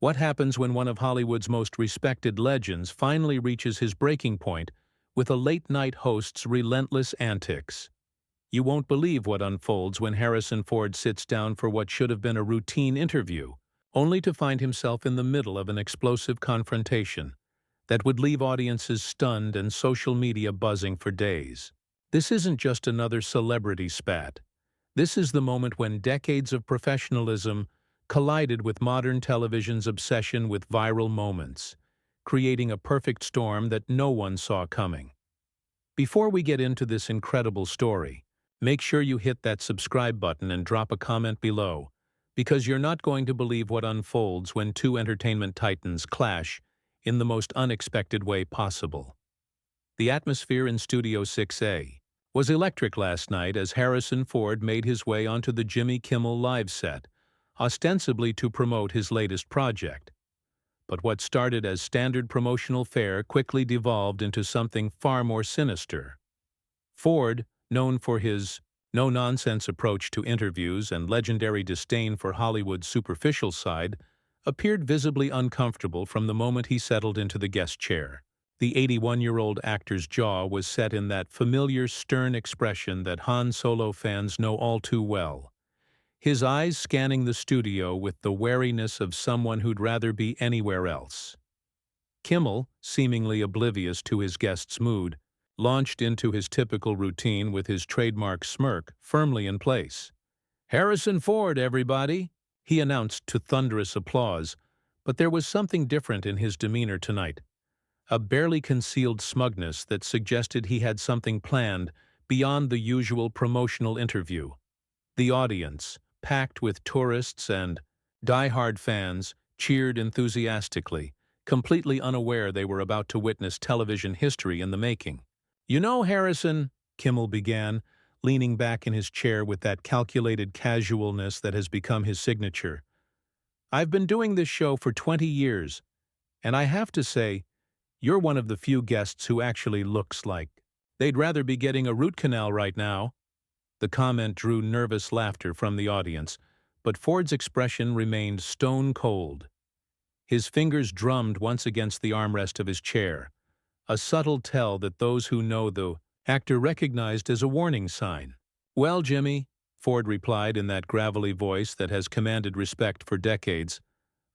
What happens when one of Hollywood's most respected legends finally reaches his breaking point with a late-night host's relentless antics? You won't believe what unfolds when Harrison Ford sits down for what should have been a routine interview, only to find himself in the middle of an explosive confrontation that would leave audiences stunned and social media buzzing for days. This isn't just another celebrity spat. This is the moment when decades of professionalism collided with modern television's obsession with viral moments, creating a perfect storm that no one saw coming. Before we get into this incredible story, make sure you hit that subscribe button and drop a comment below, because you're not going to believe what unfolds when two entertainment titans clash in the most unexpected way possible. The atmosphere in Studio 6A was electric last night as Harrison Ford made his way onto the Jimmy Kimmel live set, ostensibly to promote his latest project. But what started as standard promotional fare quickly devolved into something far more sinister. Ford, known for his no-nonsense approach to interviews and legendary disdain for Hollywood's superficial side, appeared visibly uncomfortable from the moment he settled into the guest chair. The 81-year-old actor's jaw was set in that familiar stern expression that Han Solo fans know all too well, his eyes scanning the studio with the wariness of someone who'd rather be anywhere else. Kimmel, seemingly oblivious to his guest's mood, launched into his typical routine with his trademark smirk firmly in place. "Harrison Ford, everybody," he announced to thunderous applause, but there was something different in his demeanor tonight. A barely concealed smugness that suggested he had something planned beyond the usual promotional interview. The audience, packed with tourists and die-hard fans, cheered enthusiastically, completely unaware they were about to witness television history in the making. "You know, Harrison," Kimmel began, leaning back in his chair with that calculated casualness that has become his signature, "I've been doing this show for 20 years, and I have to say, you're one of the few guests who actually looks like they'd rather be getting a root canal right now." The comment drew nervous laughter from the audience, but Ford's expression remained stone cold. His fingers drummed once against the armrest of his chair, a subtle tell that those who know the actor recognized as a warning sign. "Well, Jimmy," Ford replied in that gravelly voice that has commanded respect for decades,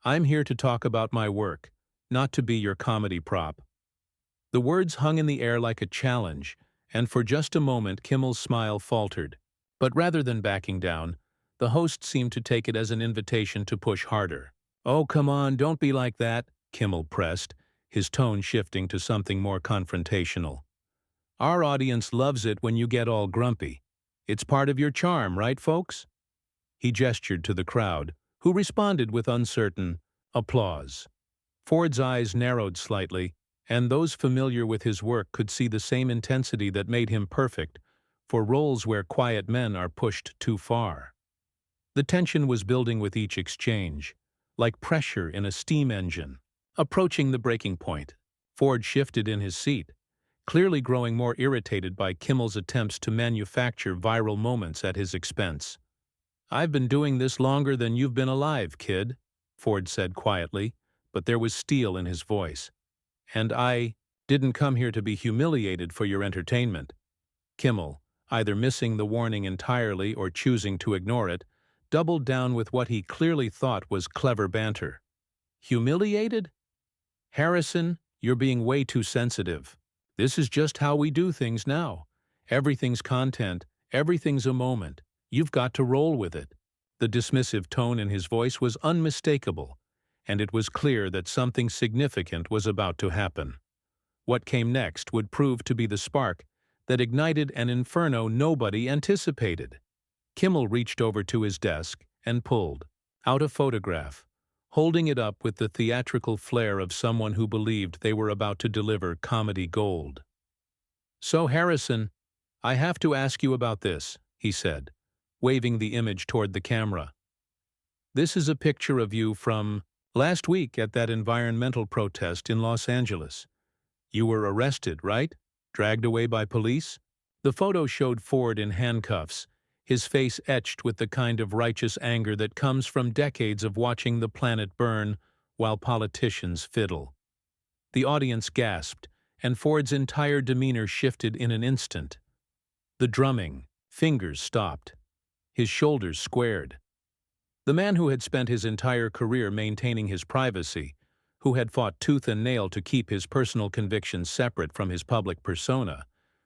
"I'm here to talk about my work, not to be your comedy prop." The words hung in the air like a challenge, and for just a moment Kimmel's smile faltered. But rather than backing down, the host seemed to take it as an invitation to push harder. "Oh, come on, don't be like that," Kimmel pressed, his tone shifting to something more confrontational. "Our audience loves it when you get all grumpy. It's part of your charm, right, folks?" He gestured to the crowd, who responded with uncertain applause. Ford's eyes narrowed slightly, and those familiar with his work could see the same intensity that made him perfect for roles where quiet men are pushed too far. The tension was building with each exchange, like pressure in a steam engine. Approaching the breaking point, Ford shifted in his seat, clearly growing more irritated by Kimmel's attempts to manufacture viral moments at his expense. "I've been doing this longer than you've been alive, kid," Ford said quietly, but there was steel in his voice. "And I didn't come here to be humiliated for your entertainment." Kimmel, either missing the warning entirely or choosing to ignore it, doubled down with what he clearly thought was clever banter. "Humiliated? Harrison, you're being way too sensitive. This is just how we do things now. Everything's content, everything's a moment. You've got to roll with it." The dismissive tone in his voice was unmistakable, and it was clear that something significant was about to happen. What came next would prove to be the spark that ignited an inferno nobody anticipated. Kimmel reached over to his desk and pulled out a photograph, holding it up with the theatrical flair of someone who believed they were about to deliver comedy gold. "So, Harrison, I have to ask you about this," he said, waving the image toward the camera. "This is a picture of you from last week at that environmental protest in Los Angeles. You were arrested, right? Dragged away by police?" The photo showed Ford in handcuffs, his face etched with the kind of righteous anger that comes from decades of watching the planet burn while politicians fiddle. The audience gasped, and Ford's entire demeanor shifted in an instant. The drumming, fingers stopped. His shoulders squared. The man who had spent his entire career maintaining his privacy, who had fought tooth and nail to keep his personal convictions separate from his public persona,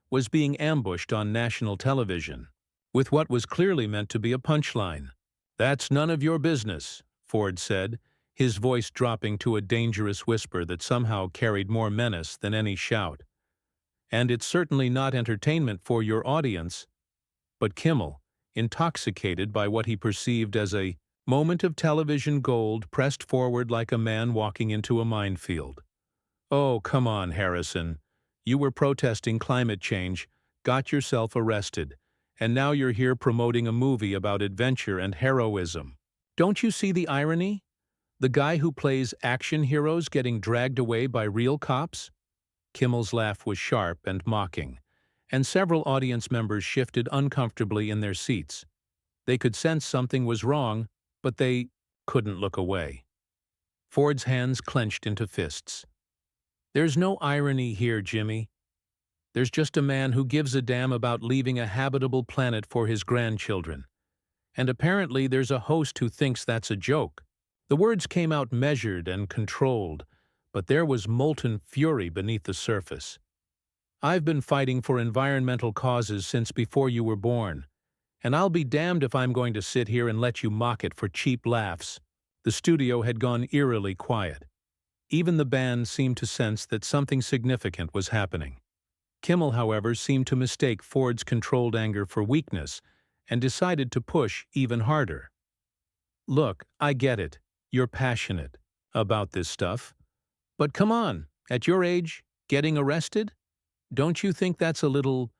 was being ambushed on national television, with what was clearly meant to be a punchline. "That's none of your business," Ford said, his voice dropping to a dangerous whisper that somehow carried more menace than any shout. "And it's certainly not entertainment for your audience." But Kimmel, intoxicated by what he perceived as a moment of television gold, pressed forward like a man walking into a minefield. "Oh, come on, Harrison. You were protesting climate change, got yourself arrested, and now you're here promoting a movie about adventure and heroism. Don't you see the irony? The guy who plays action heroes getting dragged away by real cops?" Kimmel's laugh was sharp and mocking, and several audience members shifted uncomfortably in their seats. They could sense something was wrong, but they couldn't look away. Ford's hands clenched into fists. "There's no irony here, Jimmy. There's just a man who gives a damn about leaving a habitable planet for his grandchildren. And apparently there's a host who thinks that's a joke." The words came out measured and controlled, but there was molten fury beneath the surface. "I've been fighting for environmental causes since before you were born, and I'll be damned if I'm going to sit here and let you mock it for cheap laughs." The studio had gone eerily quiet. Even the band seemed to sense that something significant was happening. Kimmel, however, seemed to mistake Ford's controlled anger for weakness and decided to push even harder. "Look, I get it. You're passionate about this stuff. But come on, at your age, getting arrested? Don't you think that's a little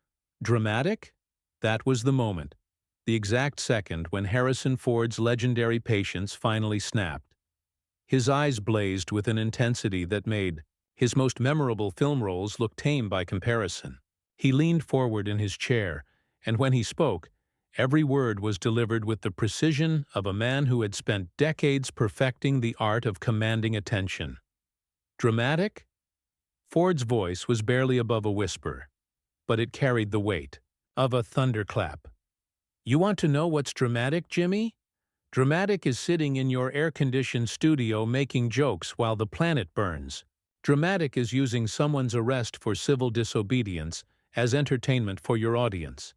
dramatic?" That was the moment, the exact second when Harrison Ford's legendary patience finally snapped. His eyes blazed with an intensity that made his most memorable film roles look tame by comparison. He leaned forward in his chair, and when he spoke, every word was delivered with the precision of a man who had spent decades perfecting the art of commanding attention. "Dramatic?" Ford's voice was barely above a whisper, but it carried the weight of a thunderclap. "You want to know what's dramatic, Jimmy? Dramatic is sitting in your air-conditioned studio making jokes while the planet burns. Dramatic is using someone's arrest for civil disobedience as entertainment for your audience.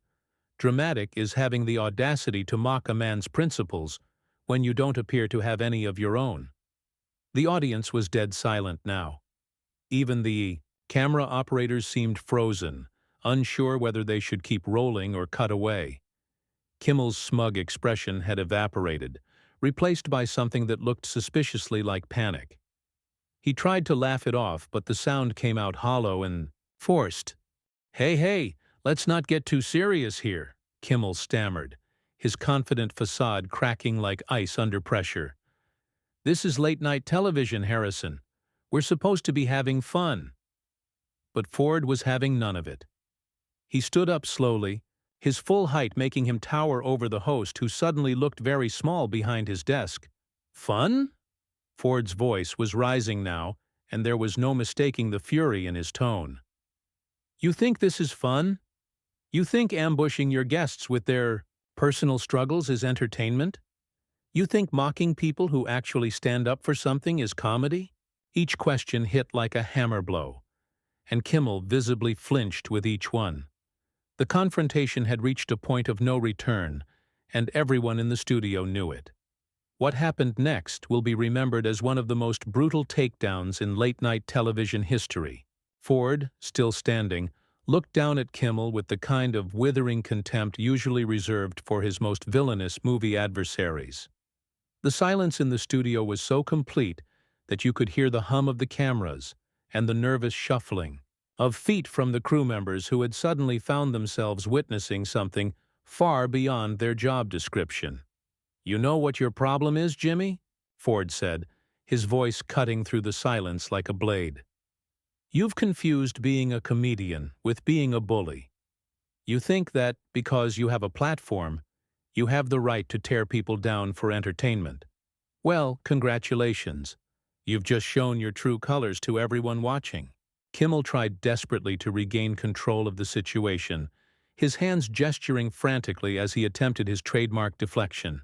Dramatic is having the audacity to mock a man's principles when you don't appear to have any of your own." The audience was dead silent now. Even the camera operators seemed frozen, unsure whether they should keep rolling or cut away. Kimmel's smug expression had evaporated, replaced by something that looked suspiciously like panic. He tried to laugh it off, but the sound came out hollow and forced. Hey, let's not get too serious here," Kimmel stammered, his confident facade cracking like ice under pressure. "This is late-night television, Harrison. We're supposed to be having fun." But Ford was having none of it. He stood up slowly, his full height making him tower over the host, who suddenly looked very small behind his desk. "Fun?" Ford's voice was rising now, and there was no mistaking the fury in his tone. "You think this is fun? You think ambushing your guests with their personal struggles is entertainment? You think mocking people who actually stand up for something is comedy?" Each question hit like a hammer blow, and Kimmel visibly flinched with each one. The confrontation had reached a point of no return, and everyone in the studio knew it. What happened next will be remembered as one of the most brutal takedowns in late-night television history. Ford, still standing, looked down at Kimmel with the kind of withering contempt usually reserved for his most villainous movie adversaries. The silence in the studio was so complete that you could hear the hum of the cameras and the nervous shuffling of feet from the crew members who had suddenly found themselves witnessing something far beyond their job description. "You know what your problem is, Jimmy?" Ford said, his voice cutting through the silence like a blade. "You've confused being a comedian with being a bully. You think that, because you have a platform, you have the right to tear people down for entertainment. Well, congratulations. You've just shown your true colors to everyone watching. Kimmel tried desperately to regain control of the situation, his hands gesturing frantically as he attempted his trademark deflection.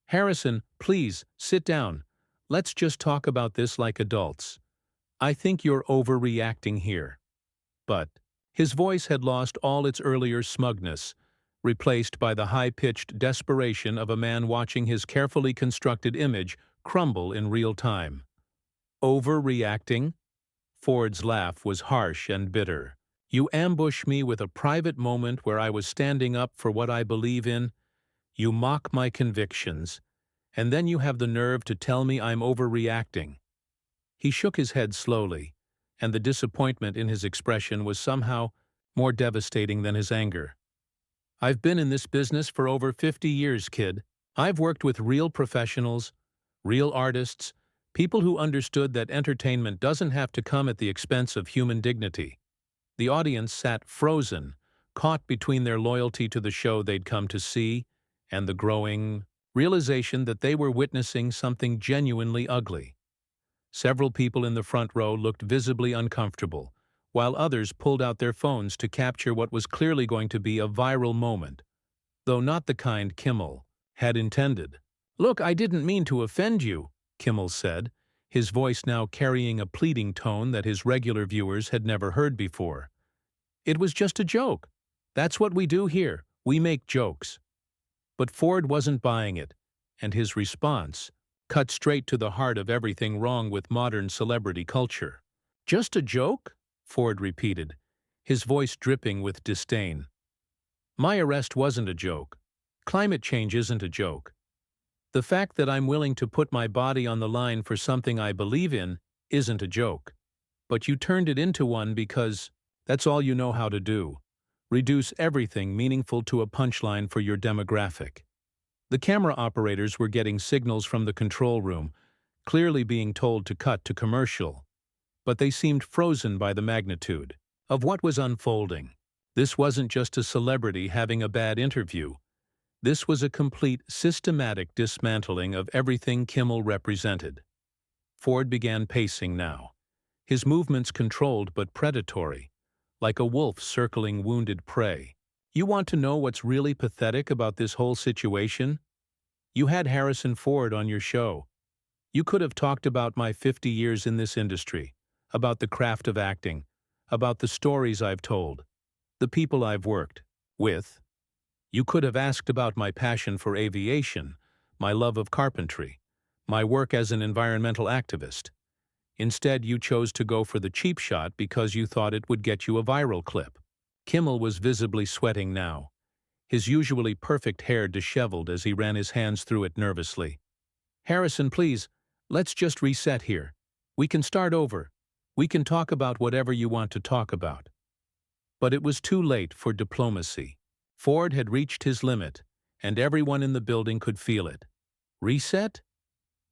Harrison, please, sit down. Let's just talk about this like adults. I think you're overreacting here. But his voice had lost all its earlier smugness, replaced by the high-pitched desperation of a man watching his carefully constructed image crumble in real time. Overreacting? Ford's laugh was harsh and bitter. You ambush me with a private moment where I was standing up for what I believe in. You mock my convictions. And then you have the nerve to tell me I'm overreacting. He shook his head slowly, and the disappointment in his expression was somehow more devastating than his anger. I've been in this business for over 50 years, kid. I've worked with real professionals, real artists, people who understood that entertainment doesn't have to come at the expense of human dignity. The audience sat frozen, caught between their loyalty to the show they'd come to see and the growing realization that they were witnessing something genuinely ugly. Several people in the front row looked visibly uncomfortable, while others pulled out their phones to capture what was clearly going to be a viral moment, though not the kind Kimmel had intended. Look, I didn't mean to offend you, Kimmel said, his voice now carrying a pleading tone that his regular viewers had never heard before. It was just a joke. That's what we do here. We make jokes. But Ford wasn't buying it, and his response cut straight to the heart of everything wrong with modern celebrity culture. Just a joke? Ford repeated, his voice dripping with disdain. My arrest wasn't a joke. Climate change isn't a joke. The fact that I'm willing to put my body on the line for something I believe in isn't a joke. But you turned it into one because that's all you know how to do. Reduce everything meaningful to a punchline for your demographic. The camera operators were getting signals from the control room, clearly being told to cut to commercial. But they seemed frozen by the magnitude of what was unfolding. This wasn't just a celebrity having a bad interview. This was a complete, systematic dismantling of everything Kimmel represented. Ford began pacing now, his movements controlled but predatory, like a wolf circling wounded prey. You want to know what's really pathetic about this whole situation? You had Harrison Ford on your show. You could have talked about my 50 years in this industry, about the craft of acting, about the stories I've told, the people I've worked with. You could have asked about my passion for aviation, my love of carpentry, my work as an environmental activist. Instead, you chose to go for the cheap shot because you thought it would get you a viral clip. Kimmel was visibly sweating now, his usually perfect hair disheveled as he ran his hands through it nervously. Harrison, please, let's just reset here. We can start over. We can talk about whatever you want to talk about. But it was too late for diplomacy. Ford had reached his limit, and everyone in the building could feel it. Reset?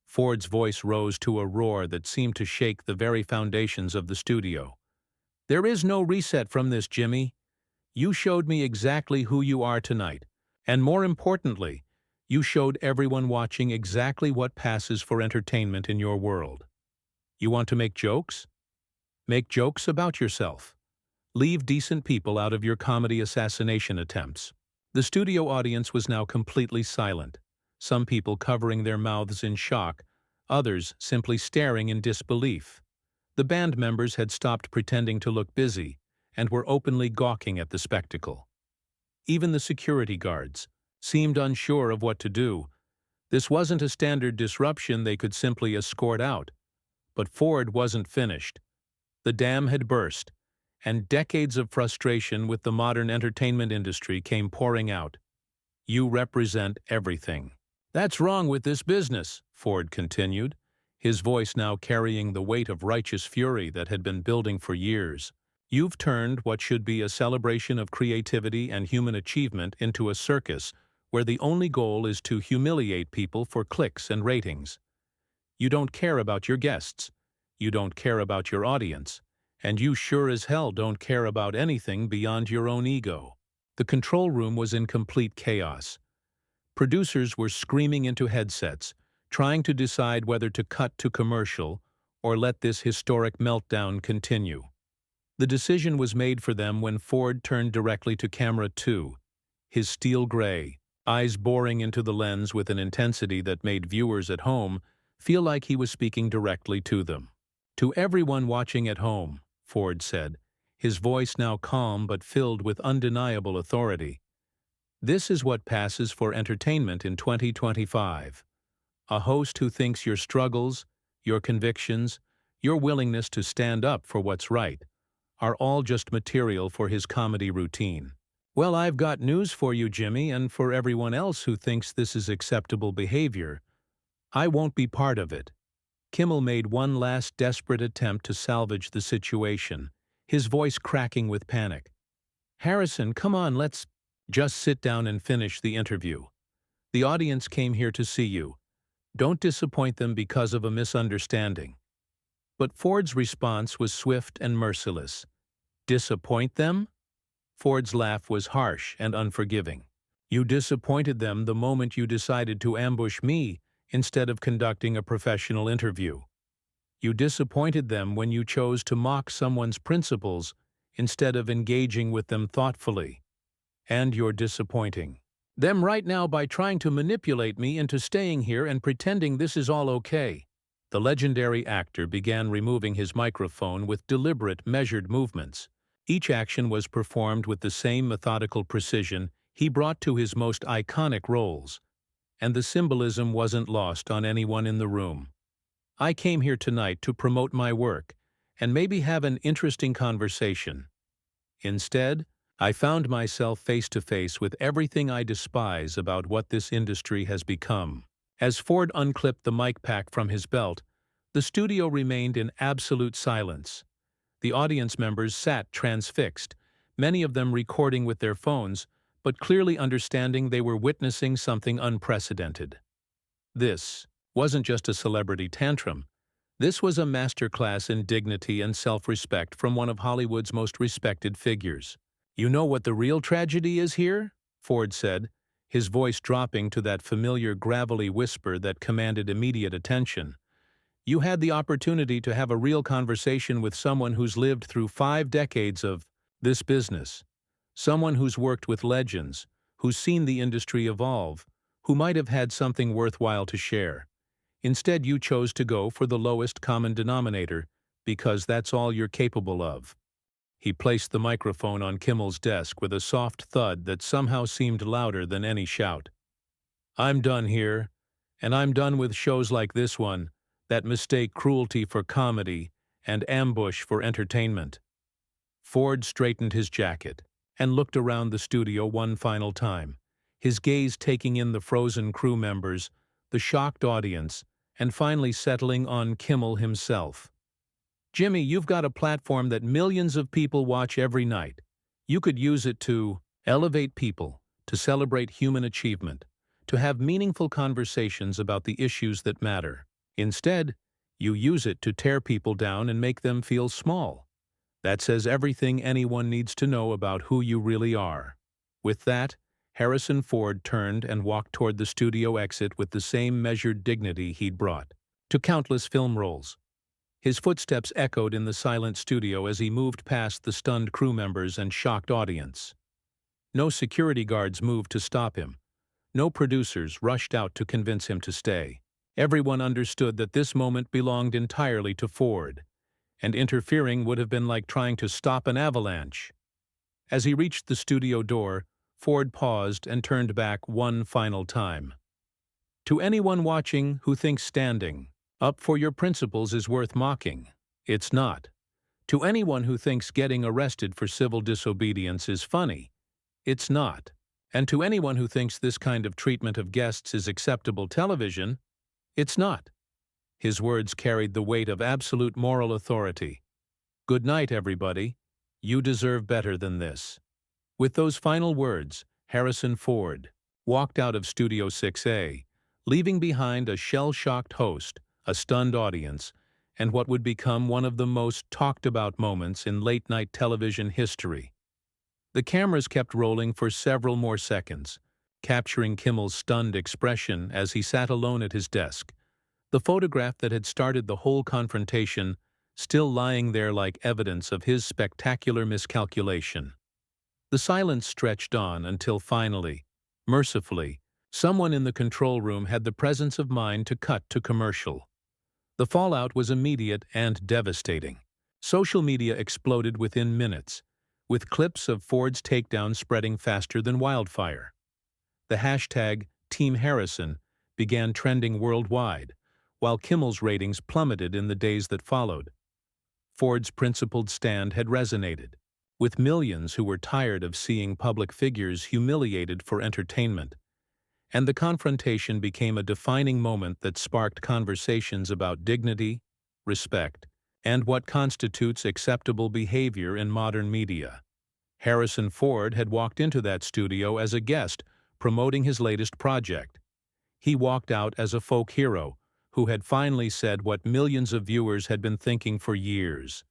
Ford's voice rose to a roar that seemed to shake the very foundations of the studio. There is no reset from this, Jimmy. You showed me exactly who you are tonight, and more importantly, you showed everyone watching exactly what passes for entertainment in your world. You want to make jokes? Make jokes about yourself. Leave decent people out of your comedy assassination attempts. The studio audience was now completely silent, some people covering their mouths in shock, others simply staring in disbelief. The band members had stopped pretending to look busy and were openly gawking at the spectacle. Even the security guards seemed unsure of what to do. This wasn't a standard disruption they could simply escort out. But Ford wasn't finished. The dam had burst, and decades of frustration with the modern entertainment industry came pouring out. You represent everything. That's wrong with this business, Ford continued, his voice now carrying the weight of righteous fury that had been building for years. You've turned what should be a celebration of creativity and human achievement into a circus where the only goal is to humiliate people for clicks and ratings. You don't care about your guests. You don't care about your audience. And you sure as hell don't care about anything beyond your own ego. The control room was in complete chaos. Producers were screaming into headsets, trying to decide whether to cut to commercial or let this historic meltdown continue. The decision was made for them when Ford turned directly to camera 2, his steel gray, eyes boring into the lens with an intensity that made viewers at home feel like he was speaking directly to them. "To everyone watching at home," Ford said, his voice now calm but filled with undeniable authority, "this is what passes for entertainment in 2025. A host who thinks your struggles, your convictions, your willingness to stand up for what's right are all just material for his comedy routine. Well, I've got news for you, Jimmy, and for everyone else who thinks this is acceptable behavior. I won't be part of it." Kimmel made one last desperate attempt to salvage the situation, his voice cracking with panic. "Harrison, come on, let's just sit down and finish the interview. The audience came here to see you. Don't disappoint them because of a misunderstanding." But Ford's response was swift and merciless. "Disappoint them?" Ford's laugh was harsh and unforgiving. "You disappointed them the moment you decided to ambush me instead of conducting a professional interview. You disappointed them when you chose to mock someone's principles instead of engaging with them thoughtfully. And you're disappointing them right now by trying to manipulate me into staying here and pretending this is all okay." The legendary actor began removing his microphone with deliberate, measured movements. Each action was performed with the same methodical precision he brought to his most iconic roles, and the symbolism wasn't lost on anyone in the room. "I came here tonight to promote my work and maybe have an interesting conversation. Instead, I found myself face to face with everything I despise about what this industry has become." As Ford unclipped the mic pack from his belt, the studio remained in absolute silence. The audience members sat transfixed, many of them recording with their phones, but clearly understanding they were witnessing something unprecedented. This wasn't just a celebrity tantrum. This was a masterclass in dignity and self-respect from one of Hollywood's most respected figures. "You know what the real tragedy is here?" Ford said, his voice dropping to that familiar gravelly whisper that commanded immediate attention. "You had the opportunity to have a real conversation with someone who's lived through 5 decades of this business, someone who's worked with legends, who's seen the industry evolve, who might have had something worthwhile to share. Instead, you chose to go for the lowest common denominator because that's all you're capable of." He placed the microphone on Kimmel's desk with a soft thud that somehow seemed louder than any shout. "I'm done here, and I'm done with shows like this one that mistake cruelty for comedy and ambush for entertainment." Ford straightened his jacket and looked around the studio one final time, his gaze taking in the frozen crew members, the shocked audience, and finally settling on Kimmel himself. "Jimmy, you've got a platform that millions of people watch every night. You could use it to elevate people, to celebrate human achievement, to have meaningful conversations about the issues that matter. Instead, you use it to tear people down and make them feel small. That says everything anyone needs to know about who you really are." With that, Harrison Ford turned and walked toward the studio exit with the same measured dignity he'd brought to countless film roles. His footsteps echoed in the silent studio as he moved past the stunned crew members and shocked audience. No security guards moved to stop him. No producers rushed out to convince him to stay. Everyone understood that this moment belonged entirely to Ford, and interfering would have been like trying to stop an avalanche. As he reached the studio door, Ford paused and turned back one final time. "To anyone watching who thinks standing up for your principles is worth mocking, it's not. To anyone who thinks getting arrested for civil disobedience is funny, it's not. And to anyone who thinks this kind of treatment of guests is acceptable television, it's not." His words carried the weight of absolute moral authority. "Good night, everybody. You deserve better than this." With those final words, Harrison Ford walked out of Studio 6A, leaving behind a shell-shocked host, a stunned audience, and what would become one of the most talked-about moments in late-night television history. The cameras kept rolling for several more seconds, capturing Kimmel's stunned expression as he sat alone at his desk, The photograph that had started the whole confrontation still lying there like evidence of his spectacular miscalculation. The silence stretched on until finally, mercifully, someone in the control room had the presence of mind to cut to commercial. The fallout was immediate and devastating. Social media exploded within minutes, with clips of Ford's takedown spreading faster than wildfire. The hashtag Team Harrison began trending worldwide, while Kimmel's ratings plummeted in the days that followed. Ford's principled stand had resonated, with millions who were tired of seeing public figures humiliated for entertainment, and the confrontation became a defining moment that sparked conversations about dignity, respect, and what constitutes acceptable behavior in modern media. Harrison Ford had walked into that studio as a guest, promoting his latest project. He walked out as a folk hero who had finally said what millions of viewers had been thinking for years.